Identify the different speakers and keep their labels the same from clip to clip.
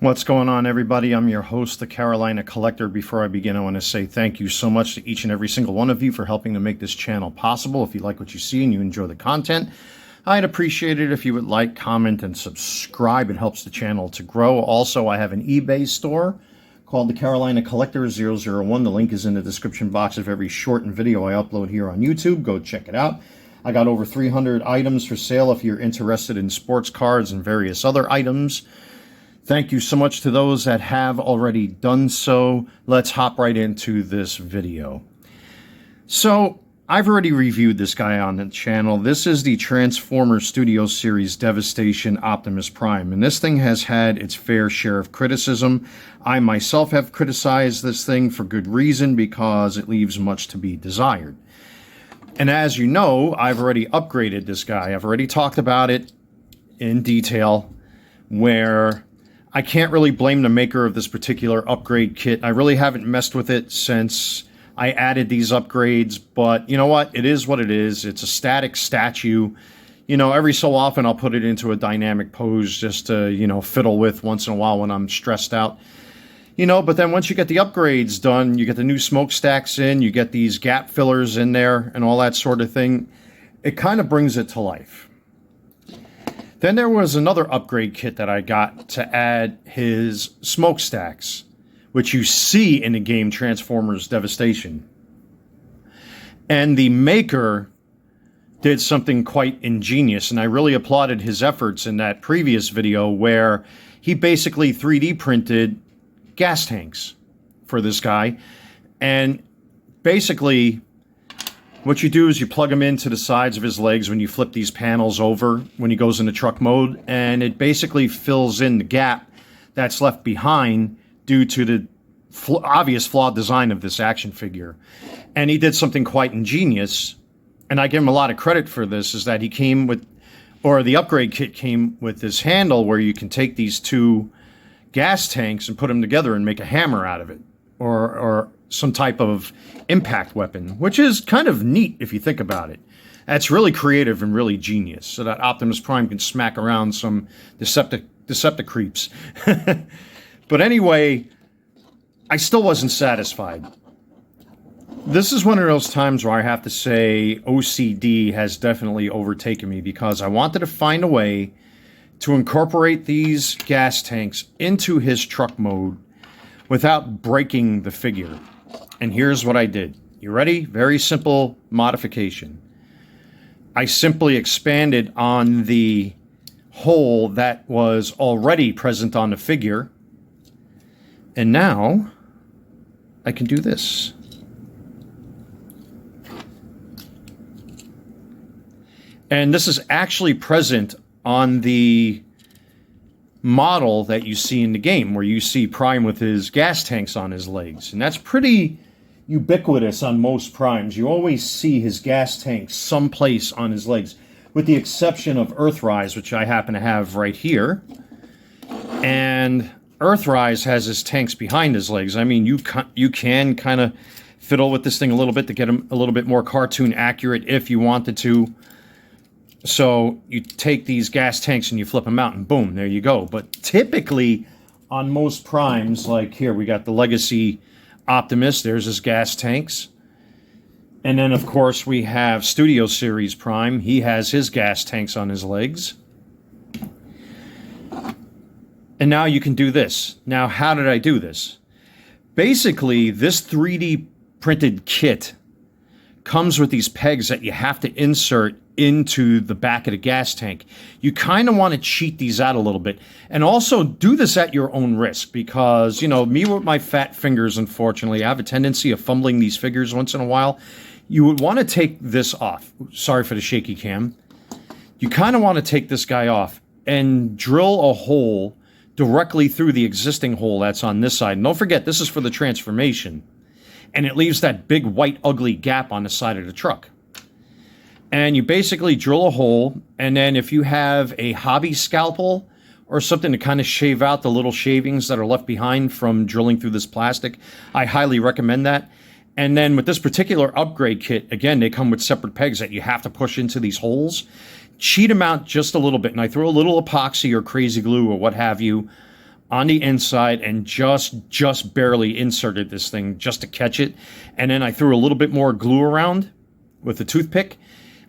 Speaker 1: What's going on, everybody? I'm your host, the Carolina Collector. Before I begin, I want to say thank you so much to each and every single one of you for helping to make this channel possible. If you like what you see and you enjoy the content, I'd appreciate it if you would like, comment, and subscribe. It helps the channel to grow. Also, I have an eBay store called the Carolina Collector 001. The link is in the description box of every short and video I upload here on YouTube. Go check it out. I got over 300 items for sale if you're interested in sports cards and various other items. Thank you so much to those that have already done so. Let's hop right into this video. So, I've already reviewed this guy on the channel. This is the Transformers Studio Series Devastation Optimus Prime, and this thing has had its fair share of criticism. I myself have criticized this thing for good reason, because it leaves much to be desired. And as you know, I've already upgraded this guy. I've already talked about it in detail, where I can't really blame the maker of this particular upgrade kit. I really haven't messed with it since I added these upgrades, but you know what? It is what it is. It's a static statue. You know, every so often I'll put it into a dynamic pose just to, you know, fiddle with once in a while when I'm stressed out. You know, but then once you get the upgrades done, you get the new smokestacks in, you get these gap fillers in there and all that sort of thing, it kind of brings it to life. Then there was another upgrade kit that I got to add his smokestacks, which you see in the game Transformers Devastation. And the maker did something quite ingenious, and I really applauded his efforts in that previous video where he basically 3D printed gas tanks for this guy. And basically, what you do is you plug them into the sides of his legs when you flip these panels over when he goes into truck mode, and it basically fills in the gap that's left behind due to the obvious flawed design of this action figure. And he did something quite ingenious, and I give him a lot of credit for this, is that he came with, or the upgrade kit came with this handle where you can take these two gas tanks and put them together and make a hammer out of it, or some type of impact weapon, which is kind of neat if you think about it. That's really creative and really genius, so that Optimus Prime can smack around some Decepticreeps. But anyway, I still wasn't satisfied. This is one of those times where I have to say OCD has definitely overtaken me, because I wanted to find a way to incorporate these gas tanks into his truck mode without breaking the figure. And here's what I did. You ready? Very simple modification. I simply expanded on the hole that was already present on the figure. And now I can do this. And this is actually present on the model that you see in the game, where you see Prime with his gas tanks on his legs. And that's pretty ubiquitous on most Primes. You always see his gas tanks someplace on his legs, with the exception of Earthrise, which I happen to have right here. And Earthrise has his tanks behind his legs. I mean, you can kind of fiddle with this thing a little bit to get him a little bit more cartoon accurate if you wanted to. So you take these gas tanks and you flip them out and boom, there you go. But typically on most Primes, like here, we got the Legacy Optimus, there's his gas tanks. And then of course we have Studio Series Prime, he has his gas tanks on his legs. And now you can do this. Now, how did I do this? Basically, this 3D printed kit comes with these pegs that you have to insert into the back of the gas tank. You kind of want to cheat these out a little bit. And also do this at your own risk, because, you know, me with my fat fingers, unfortunately, I have a tendency of fumbling these figures once in a while. You would want to take this off. Sorry for the shaky cam. You kind of want to take this guy off and drill a hole directly through the existing hole that's on this side. And don't forget, this is for the transformation. And it leaves that big, white, ugly gap on the side of the truck. And you basically drill a hole, and then if you have a hobby scalpel or something to kind of shave out the little shavings that are left behind from drilling through this plastic, I highly recommend that. And then with this particular upgrade kit, again, they come with separate pegs that you have to push into these holes. Cheat them out just a little bit, and I throw a little epoxy or crazy glue or what have you on the inside and just barely inserted this thing just to catch it. And then I threw a little bit more glue around with a toothpick.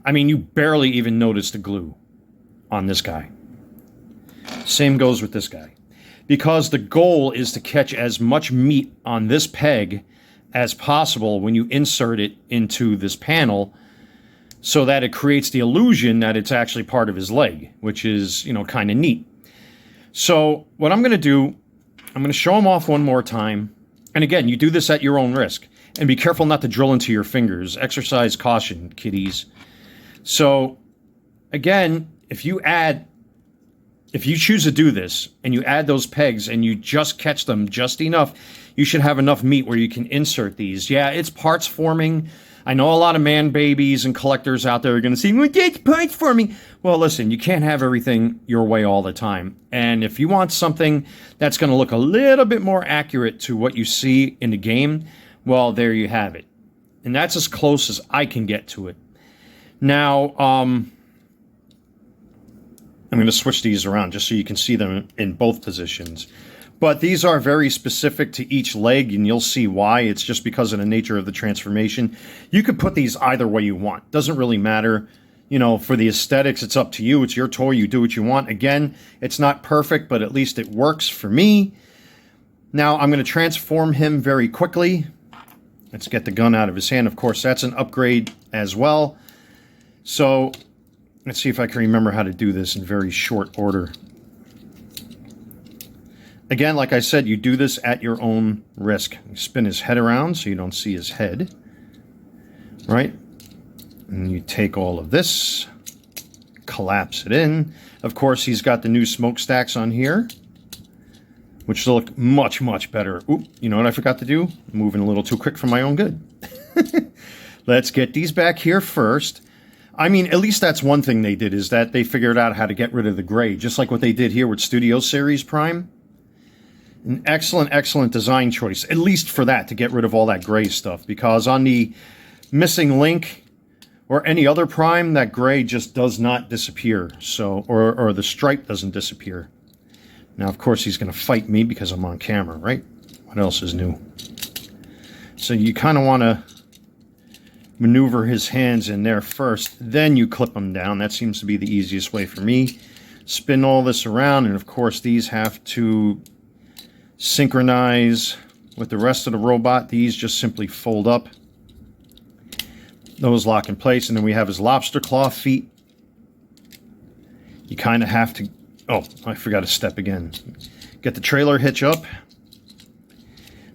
Speaker 1: I mean, you barely even noticed the glue on this guy. Same goes with this guy. Because the goal is to catch as much meat on this peg as possible when you insert it into this panel, so that it creates the illusion that it's actually part of his leg, which is, you know, kind of neat. So what I'm going to do, I'm going to show him off one more time. And again, you do this at your own risk. And be careful not to drill into your fingers. Exercise caution, kiddies. So again, if you choose to do this and you add those pegs and you just catch them just enough, you should have enough meat where you can insert these. Yeah, it's parts forming. I know a lot of man babies and collectors out there are going to say, well, that's parts forming. Well, listen, you can't have everything your way all the time. And if you want something that's going to look a little bit more accurate to what you see in the game, well, there you have it. And that's as close as I can get to it. Now, I'm going to switch these around just so you can see them in both positions. But these are very specific to each leg, and you'll see why. It's just because of the nature of the transformation. You could put these either way you want. Doesn't really matter. You know, for the aesthetics, it's up to you. It's your toy. You do what you want. Again, it's not perfect, but at least it works for me. Now, I'm going to transform him very quickly. Let's get the gun out of his hand. Of course, that's an upgrade as well. So let's see if I can remember how to do this in very short order. Again, like I said, you do this at your own risk. You spin his head around so you don't see his head. Right? And you take all of this, collapse it in. Of course, he's got the new smokestacks on here, which look much, much better. Oop, you know what I forgot to do? I'm moving a little too quick for my own good. Let's get these back here first. I mean, at least that's one thing they did, is that they figured out how to get rid of the gray, just like what they did here with Studio Series Prime. An excellent, excellent design choice, at least for that, to get rid of all that gray stuff. Because on the Missing Link or any other Prime, that gray just does not disappear. So, or the stripe doesn't disappear. Now, of course, he's going to fight me because I'm on camera, right? What else is new? So you kind of want to maneuver his hands in there first, then you clip them down. That seems to be the easiest way for me. Spin all this around, and of course, these have to synchronize with the rest of the robot. These just simply fold up. Those lock in place, and then we have his lobster claw feet. You kind of have to... Oh, I forgot to step again. Get the trailer hitch up.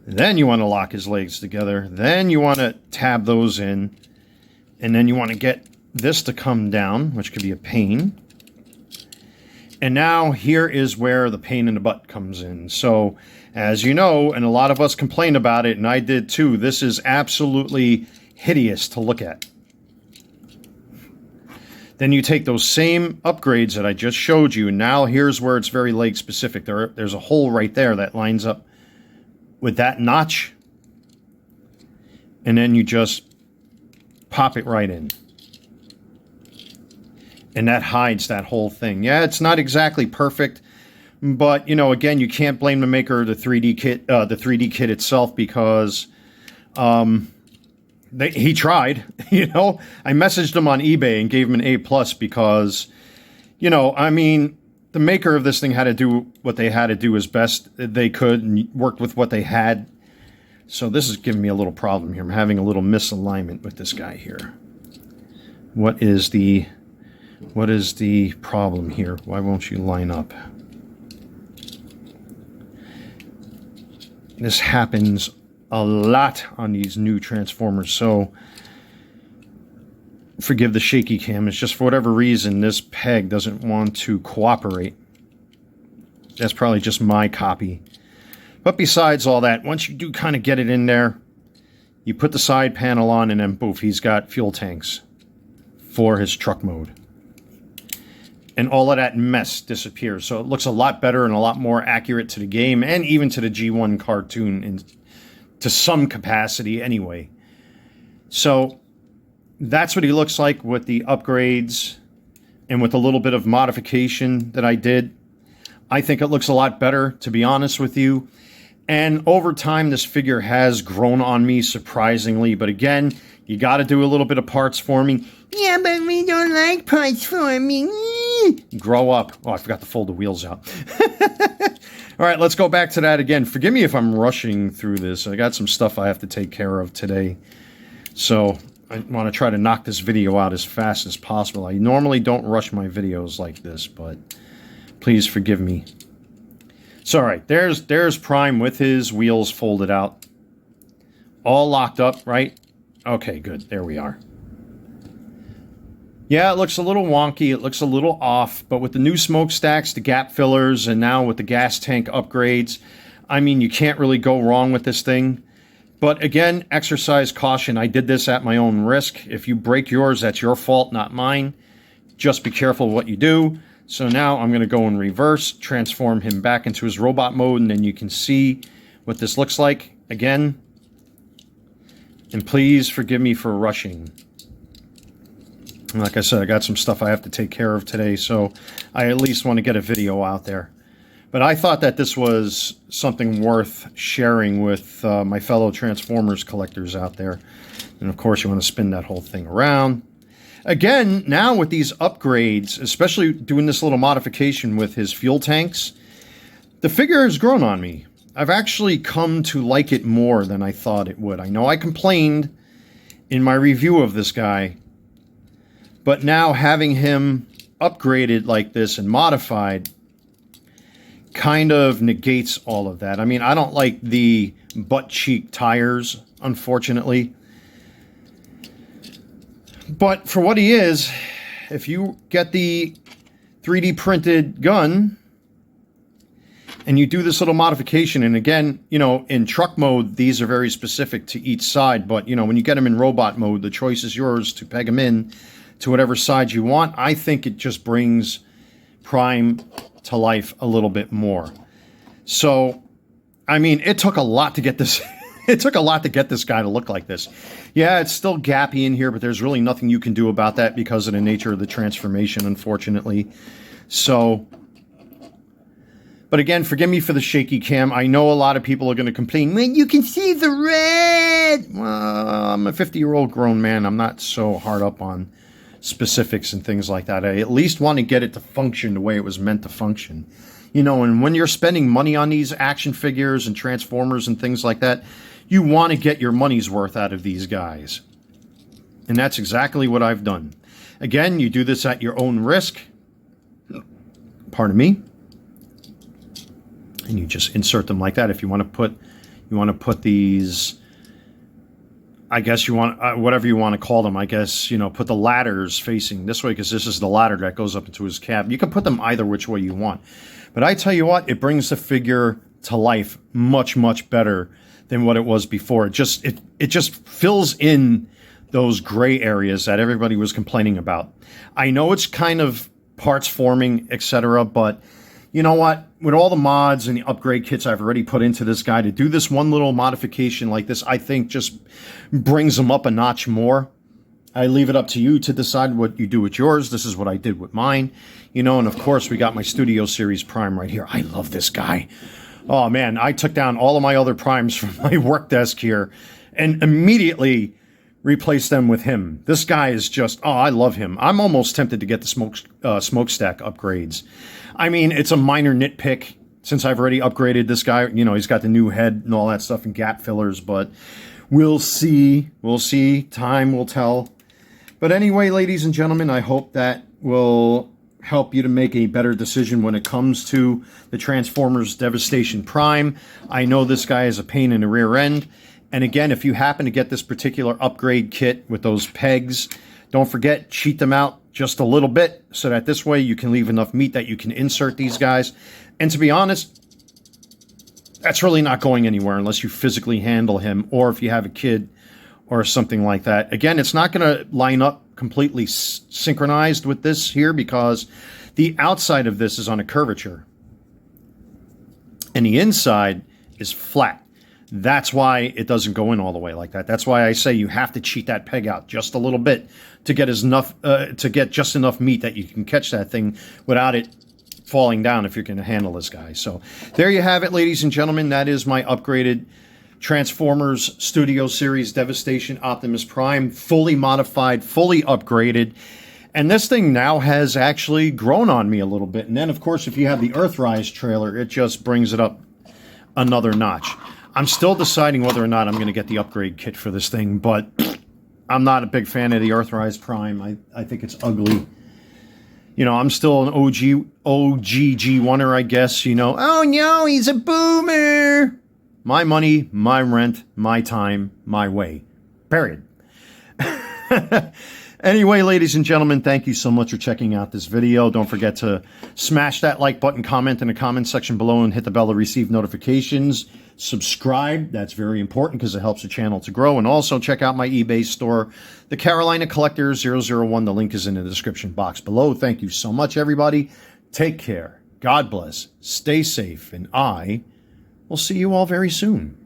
Speaker 1: Then you want to lock his legs together. Then you want to tab those in. And then you want to get this to come down, which could be a pain. And now here is where the pain in the butt comes in. So, as you know, and a lot of us complained about it, and I did too, this is absolutely hideous to look at. Then you take those same upgrades that I just showed you, and now here's where it's very leg specific. There's a hole right there that lines up with that notch. And then you just pop it right in. And that hides that whole thing. Yeah, it's not exactly perfect, but you know, again, you can't blame the maker of the 3D kit, itself, because he tried. You know, I messaged him on eBay and gave him an A+ because, you know, I mean, the maker of this thing had to do what they had to do as best they could and worked with what they had. So this is giving me a little problem here. I'm having a little misalignment with this guy here. What is the problem here? Why won't you line up? This happens a lot on these new Transformers, so forgive the shaky cam. It's just for whatever reason this peg doesn't want to cooperate. That's probably just my copy. But besides all that, once you do kind of get it in there, you put the side panel on, and then poof, he's got fuel tanks for his truck mode. And all of that mess disappears. So it looks a lot better and a lot more accurate to the game, and even to the G1 cartoon to some capacity anyway. So that's what he looks like with the upgrades and with a little bit of modification that I did. I think it looks a lot better, to be honest with you. And over time, this figure has grown on me surprisingly. But again, you got to do a little bit of parts forming.
Speaker 2: Yeah, but we don't like parts forming.
Speaker 1: Grow up. Oh, I forgot to fold the wheels out. All right, let's go back to that again. Forgive me if I'm rushing through this. I got some stuff I have to take care of today. So I want to try to knock this video out as fast as possible. I normally don't rush my videos like this, but please forgive me. So, all right, there's Prime with his wheels folded out. All locked up, right? Okay, good. There we are. Yeah, it looks a little wonky. It looks a little off. But with the new smokestacks, the gap fillers, and now with the gas tank upgrades, I mean, you can't really go wrong with this thing. But again, exercise caution. I did this at my own risk. If you break yours, that's your fault, not mine. Just be careful what you do. So now I'm going to go in reverse, transform him back into his robot mode, and then you can see what this looks like again. And please forgive me for rushing. Like I said, I got some stuff I have to take care of today, so I at least want to get a video out there. But I thought that this was something worth sharing with my fellow Transformers collectors out there. And of course, you want to spin that whole thing around. Again, now with these upgrades, especially doing this little modification with his fuel tanks, the figure has grown on me. I've actually come to like it more than I thought it would. I know I complained in my review of this guy, but now having him upgraded like this and modified kind of negates all of that. I mean, I don't like the butt cheek tires, unfortunately. But for what he is, if you get the 3D printed gun and you do this little modification, and again, you know, in truck mode, these are very specific to each side, but, you know, when you get them in robot mode, the choice is yours to peg them in to whatever side you want. I think it just brings Prime to life a little bit more. So, I mean, it took a lot to get this... It took a lot to get this guy to look like this. Yeah, it's still gappy in here, but there's really nothing you can do about that because of the nature of the transformation, unfortunately. So, but again, forgive me for the shaky cam. I know a lot of people are going to complain, man, you can see the red. Well, I'm a 50-year-old grown man. I'm not so hard up on specifics and things like that. I at least want to get it to function the way it was meant to function. You know, and when you're spending money on these action figures and Transformers and things like that, you want to get your money's worth out of these guys. And that's exactly what I've done. Again, you do this at your own risk. Pardon me. And you just insert them like that. If you want to put these, I guess you want, whatever you want to call them, I guess, you know, put the ladders facing this way because this is the ladder that goes up into his cab. You can put them either which way you want. But I tell you what, it brings the figure to life much, much better than what it was before. It just fills in those gray areas that everybody was complaining about. I know it's kind of parts forming, etc., but you know what? With all the mods and the upgrade kits I've already put into this guy, to do this one little modification like this, I think just brings them up a notch more. I leave it up to you to decide what you do with yours. This is what I did with mine. You know, and of course, we got my Studio Series Prime right here. I love this guy. Oh, man, I took down all of my other Primes from my work desk here and immediately replaced them with him. This guy is just, oh, I love him. I'm almost tempted to get the smokestack upgrades. I mean, it's a minor nitpick since I've already upgraded this guy. You know, he's got the new head and all that stuff and gap fillers, but we'll see. We'll see. Time will tell. But anyway, ladies and gentlemen, I hope that will help you to make a better decision when it comes to the Transformers Devastation Prime. I know this guy is a pain in the rear end. And again, if you happen to get this particular upgrade kit with those pegs, don't forget, cheat them out just a little bit so that this way you can leave enough meat that you can insert these guys. And to be honest, that's really not going anywhere unless you physically handle him or if you have a kid or something like that. Again, it's not going to line up completely synchronized with this here because the outside of this is on a curvature and the inside is flat. That's why it doesn't go in all the way like that. That's why I say you have to cheat that peg out just a little bit to get just enough meat that you can catch that thing without it falling down if you're going to handle this guy. So there you have it, ladies and gentlemen. That is my upgraded Transformers Studio Series Devastation Optimus Prime, fully modified, fully upgraded. And this thing now has actually grown on me a little bit. And then, of course, if you have the Earthrise trailer, it just brings it up another notch. I'm still deciding whether or not I'm going to get the upgrade kit for this thing, but I'm not a big fan of the Earthrise Prime. I think it's ugly. You know, I'm still an OG G1er, I guess, you know.
Speaker 2: Oh no, he's a boomer.
Speaker 1: My money, my rent, my time, my way. Period. Anyway, ladies and gentlemen, thank you so much for checking out this video. Don't forget to smash that like button, comment in the comment section below, and hit the bell to receive notifications. Subscribe. That's very important because it helps the channel to grow. And also check out my eBay store, the Carolina Collector 001. The link is in the description box below. Thank you so much, everybody. Take care. God bless. Stay safe. And I will see you all very soon.